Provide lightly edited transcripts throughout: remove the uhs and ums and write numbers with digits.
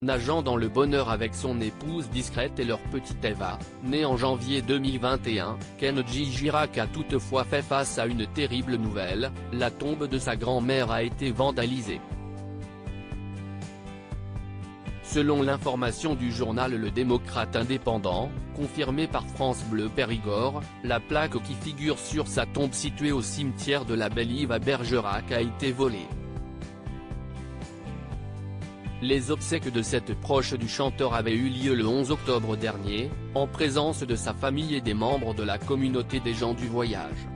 nageant dans le bonheur avec son épouse discrète et leur petite Eva, née en janvier 2021, Kenji Girac a toutefois fait face à une terrible nouvelle, la tombe de sa grand-mère a été vandalisée. Selon l'information du journal Le Démocrate indépendant, confirmée par France Bleu Périgord, la plaque qui figure sur sa tombe située au cimetière de la Belle-Yve à Bergerac a été volée. Les obsèques de cette proche du chanteur avaient eu lieu le 11 octobre dernier, en présence de sa famille et des membres de la communauté des gens du voyage.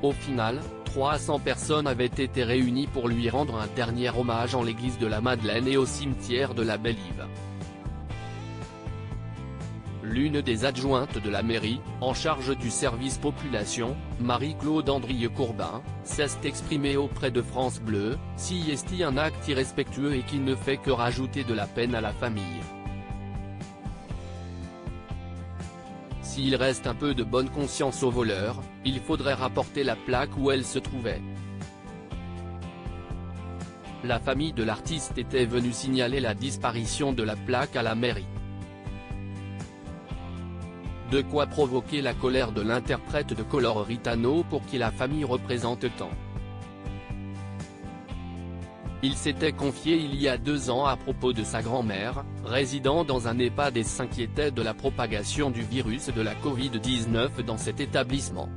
Au final, 300 personnes avaient été réunies pour lui rendre un dernier hommage en l'église de la Madeleine et au cimetière de la Belle-Yve. L'une des adjointes de la mairie, en charge du service population, Marie-Claude Andrieux-Courbin, s'est exprimée auprès de France Bleu, si est un acte irrespectueux et qui ne fait que rajouter de la peine à la famille. S'il reste un peu de bonne conscience aux voleurs, il faudrait rapporter la plaque où elle se trouvait. La famille de l'artiste était venue signaler la disparition de la plaque à la mairie. De quoi provoquer la colère de l'interprète de Color Ritano pour qui la famille représente tant. Il s'était confié il y a 2 ans à propos de sa grand-mère, résidant dans un EHPAD et s'inquiétait de la propagation du virus de la Covid-19 dans cet établissement.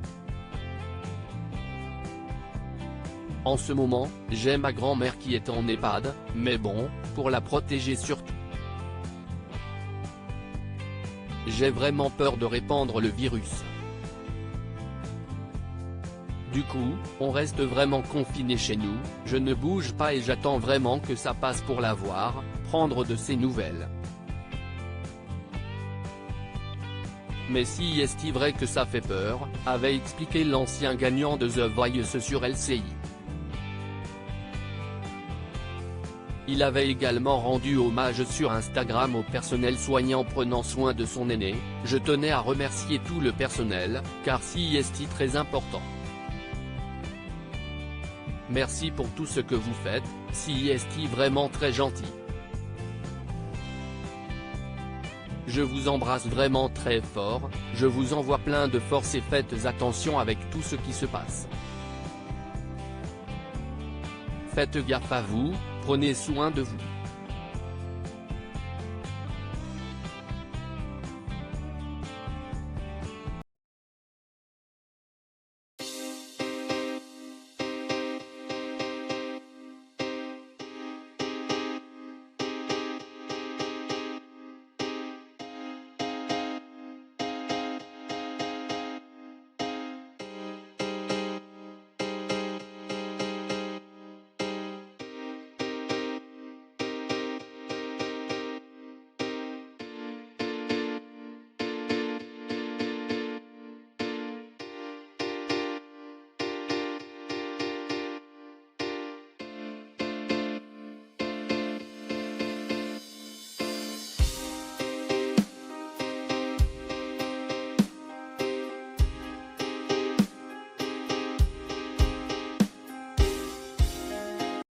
En ce moment, j'ai ma grand-mère qui est en EHPAD, mais bon, pour la protéger surtout. J'ai vraiment peur de répandre le virus. Du coup, on reste vraiment confiné chez nous, je ne bouge pas et j'attends vraiment que ça passe pour la voir, prendre de ses nouvelles. Mais si est-il vrai que ça fait peur, avait expliqué l'ancien gagnant de The Voice sur LCI. Il avait également rendu hommage sur Instagram au personnel soignant prenant soin de son aîné. Je tenais à remercier tout le personnel, car si est très important. Merci pour tout ce que vous faites, si est vraiment très gentil. Je vous embrasse vraiment très fort, je vous envoie plein de force et faites attention avec tout ce qui se passe. Faites gaffe à vous, prenez soin de vous.